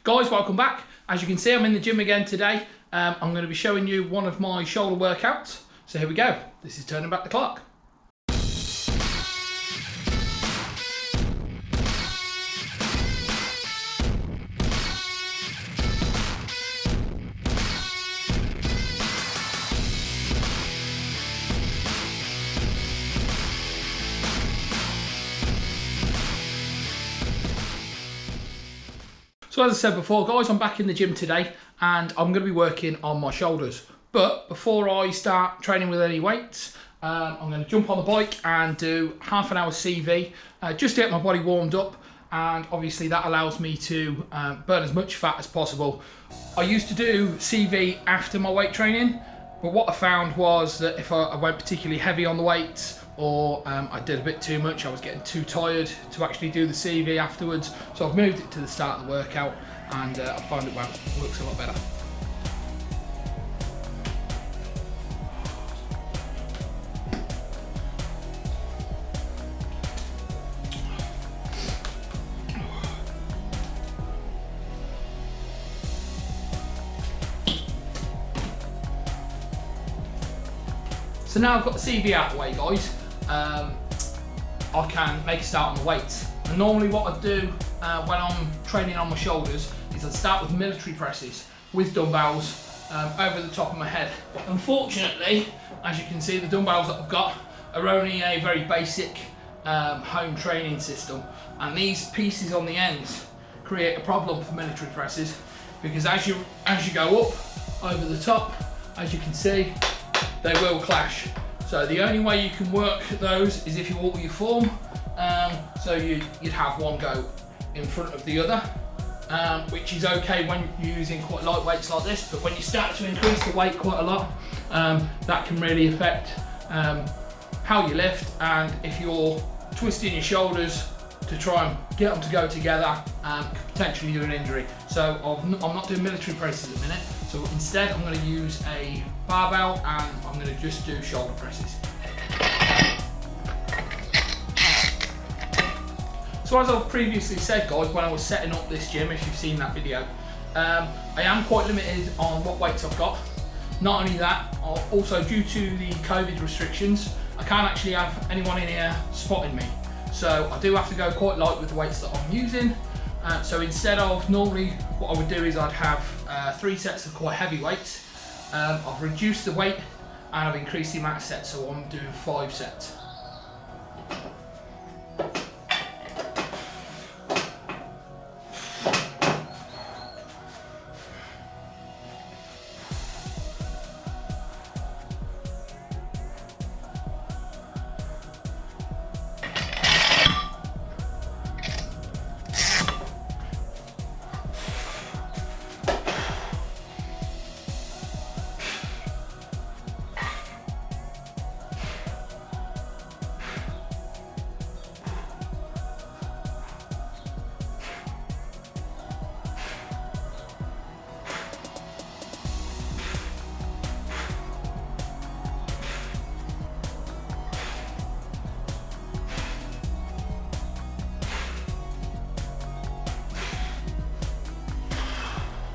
Guys, welcome back. As you can see, I'm in the gym again today. I'm going to be showing you one of my shoulder workouts. So here we go. This is turning back the clock. So as I said before, guys, I'm back in the gym today and I'm going to be working on my shoulders. But before I start training with any weights, I'm going to jump on the bike and do half an hour CV just to get my body warmed up, and obviously that allows me to burn as much fat as possible. I used to do CV after my weight training, but what I found was that if I went particularly heavy on the weights, or I did a bit too much, I was getting too tired to actually do the CV afterwards. So I've moved it to the start of the workout, and I find it works a lot better. So now I've got the CV out of the way, guys, I can make a start on the weights. And normally what I do when I'm training on my shoulders is I'd start with military presses with dumbbells over the top of my head. Unfortunately, as you can see, the dumbbells that I've got are only a very basic home training system, and these pieces on the ends create a problem for military presses, because as you go up over the top, as you can see, they will clash. So the only way you can work those is if you alter your form. So you'd have one go in front of the other, which is okay when you're using quite light weights like this, but when you start to increase the weight quite a lot, that can really affect how you lift, and if you're twisting your shoulders to try and get them to go together, could potentially do an injury. So I'm not doing military presses at the minute, so instead I'm going to use a barbell and I'm going to just do shoulder presses. So as I've previously said, guys, when I was setting up this gym, if you've seen that video, I am quite limited on what weights I've got. Not only that, also due to the COVID restrictions, I can't actually have anyone in here spotting me. So I do have to go quite light with the weights that I'm using. So instead of normally what I would do is I'd have 3 sets of quite heavy weights. I've reduced the weight and I've increased the amount of sets, so I'm doing 5 sets.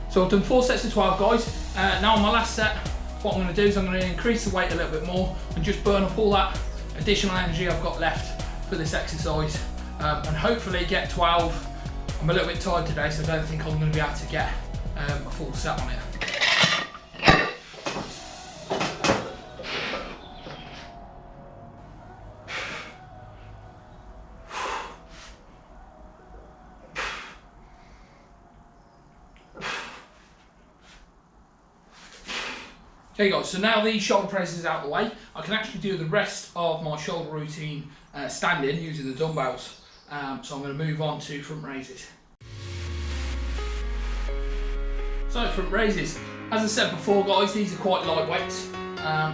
So I've done 4 sets of 12, guys. Now on my last set, what I'm going to do is I'm going to increase the weight a little bit more and just burn up all that additional energy I've got left for this exercise, and hopefully get 12. I'm a little bit tired today, so I don't think I'm going to be able to get a full set on it. Okay guys, so now the shoulder press is out of the way, I can actually do the rest of my shoulder routine standing using the dumbbells. So I'm going to move on to front raises. So front raises, as I said before, guys, these are quite light weights.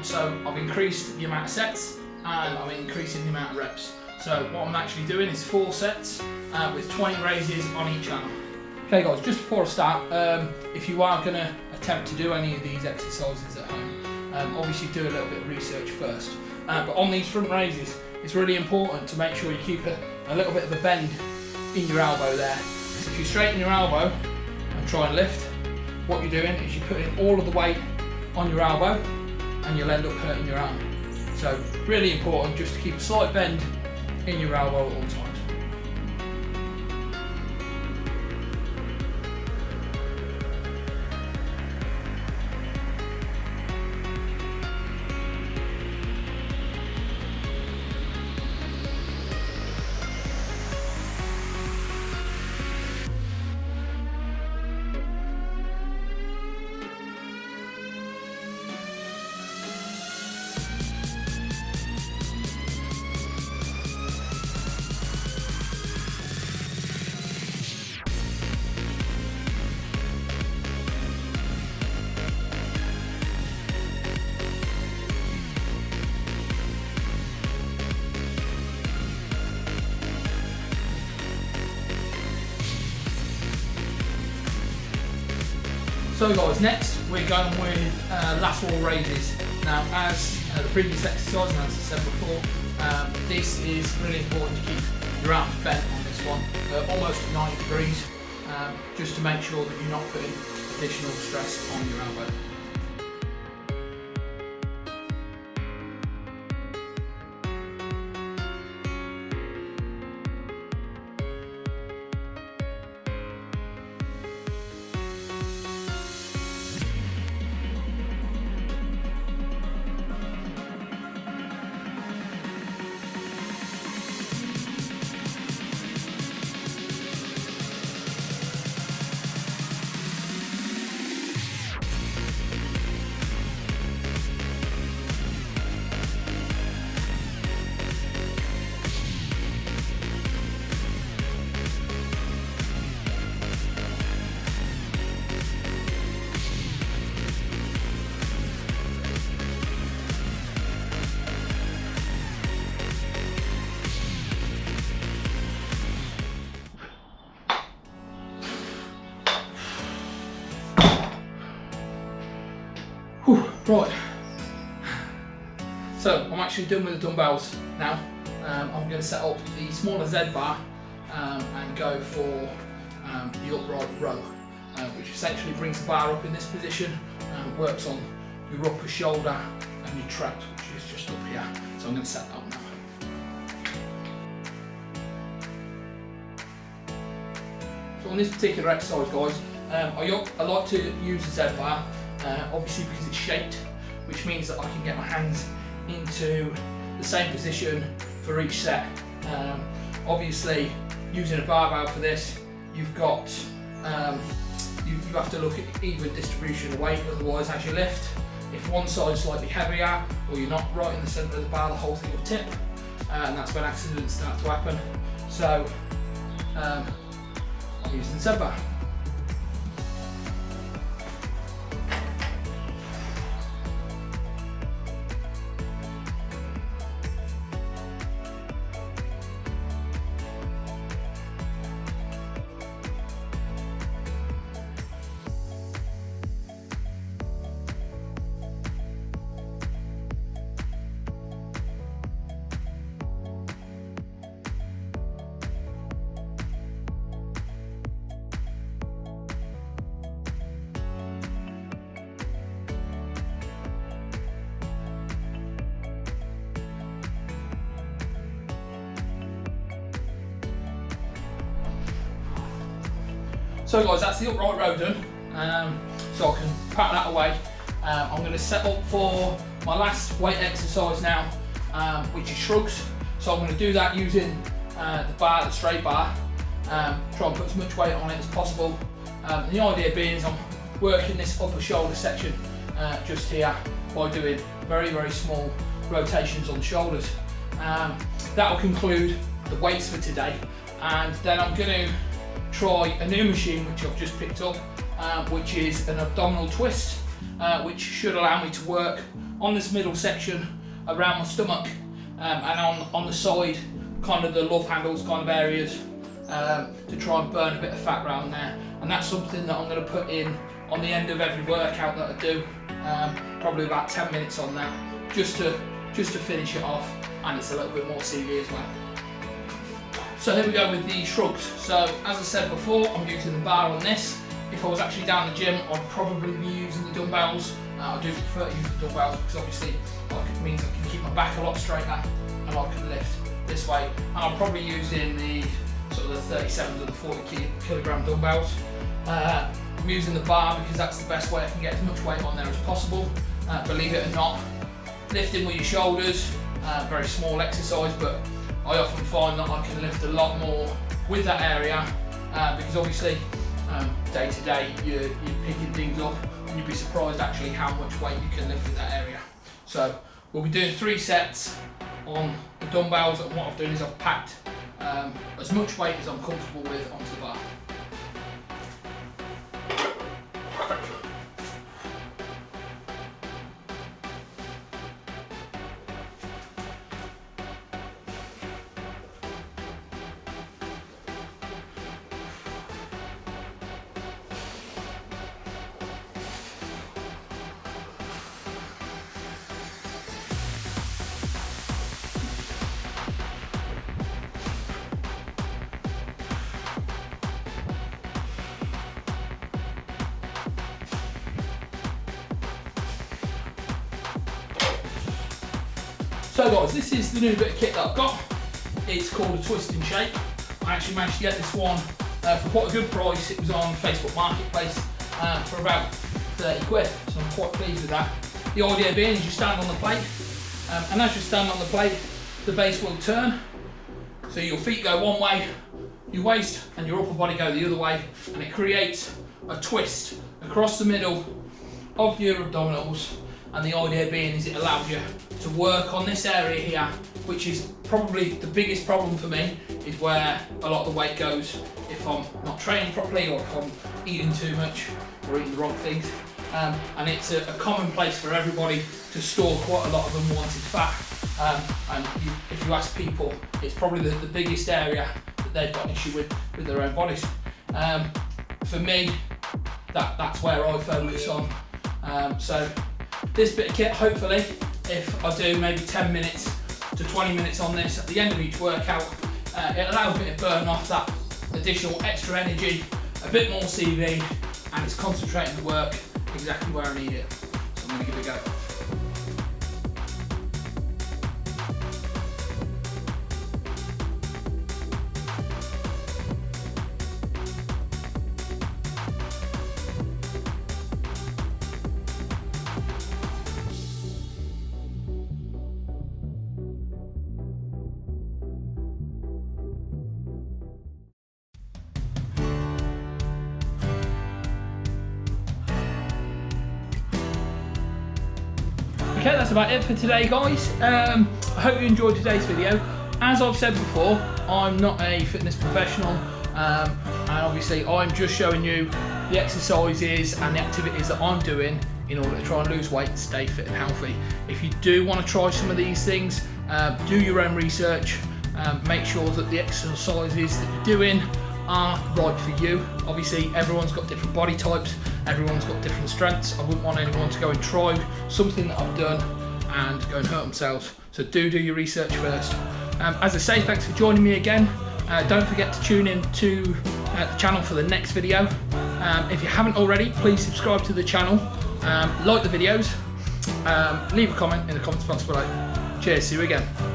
So I've increased the amount of sets and I'm increasing the amount of reps. So what I'm actually doing is 4 sets with 20 raises on each arm. Okay guys, just before I start, if you are going to attempt to do any of these exercises at home, obviously do a little bit of research first. But on these front raises, it's really important to make sure you keep a little bit of a bend in your elbow there. Because if you straighten your elbow and and try and lift, what you're doing is you're putting all of the weight on your elbow and you'll end up hurting your arm. So really important just to keep a slight bend in your elbow at all times. So guys, next we're going with lateral raises. Now as the previous exercise and as I said before, this is really important to keep your arms bent on this one, almost 90 degrees, just to make sure that you're not putting additional stress on your elbow. Whew, right, so I'm actually done with the dumbbells now. I'm going to set up the smaller Z bar and go for the upright row, which essentially brings the bar up in this position and works on your upper shoulder and your traps, which is just up here. So I'm going to set that up now. So on this particular exercise, guys, I like to use the Z bar. Obviously because it's shaped, which means that I can get my hands into the same position for each set. Obviously using a barbell for this, you've got you have to look at even distribution of weight, otherwise as you lift, if one side's slightly heavier or you're not right in the centre of the bar, the whole thing will tip, and that's when accidents start to happen. So I'm using the Z bar. So guys, that's the upright row done, so I can pack that away. I'm going to set up for my last weight exercise now, which is shrugs. So I'm going to do that using the straight bar, try and put as much weight on it as possible. The idea being is I'm working this upper shoulder section just here by doing very, very small rotations on the shoulders. That will conclude the weights for today, and then I'm going to try a new machine which I've just picked up, which is an abdominal twist, which should allow me to work on this middle section around my stomach and on the side, kind of the love handles kind of areas, to try and burn a bit of fat around there. And that's something that I'm going to put in on the end of every workout that I do, probably about 10 minutes on that, just to finish it off, and it's a little bit more CV as well. So here we go with the shrugs. So as I said before, I'm using the bar on this, if I was actually down the gym, I'd probably be using the dumbbells. I do prefer to use the dumbbells because obviously it means I can keep my back a lot straighter and I can lift this way. And I'm probably using the sort of the 37s or the 40 kilogram dumbbells. I'm using the bar because that's the best way I can get as much weight on there as possible. Believe it or not, lifting with your shoulders, very small exercise, but I often find that I can lift a lot more with that area because obviously day to day you're picking things up, and you'd be surprised actually how much weight you can lift in that area. So we'll be doing 3 sets on the dumbbells, and what I've done is I've packed as much weight as I'm comfortable with onto the bar. So guys, this is the new bit of kit that I've got. It's called a twist and shake. I actually managed to get this one for quite a good price. It was on Facebook Marketplace for about 30 quid, so I'm quite pleased with that. The idea being is you stand on the plate, and as you stand on the plate, the base will turn. So your feet go one way, your waist and your upper body go the other way, and it creates a twist across the middle of your abdominals. And the idea being is it allows you to work on this area here, which is probably the biggest problem for me, is where a lot of the weight goes if I'm not training properly or if I'm eating too much or eating the wrong things. And it's a common place for everybody to store quite a lot of unwanted fat. If you ask people, it's probably the biggest area that they've got an issue with their own bodies. For me, that's where I focus on. So this bit of kit, hopefully, if I do maybe 10 minutes to 20 minutes on this at the end of each workout, it allows me to burn off that additional extra energy, a bit more CV, and it's concentrating the work exactly where I need it. So I'm going to give it a go. Okay, that's about it for today, guys. I hope you enjoyed today's video. As I've said before, I'm not a fitness professional, and obviously I'm just showing you the exercises and the activities that I'm doing in order to try and lose weight and stay fit and healthy. If you do want to try some of these things, do your own research, make sure that the exercises that you're doing are right for you. Obviously everyone's got different body types, everyone's got different strengths. I wouldn't want anyone to go and try something that I've done and go and hurt themselves. So do your research first. As I say, thanks for joining me again. Don't forget to tune in to the channel for the next video. If you haven't already, please subscribe to the channel, like the videos, leave a comment in the comments box below. Cheers, see you again.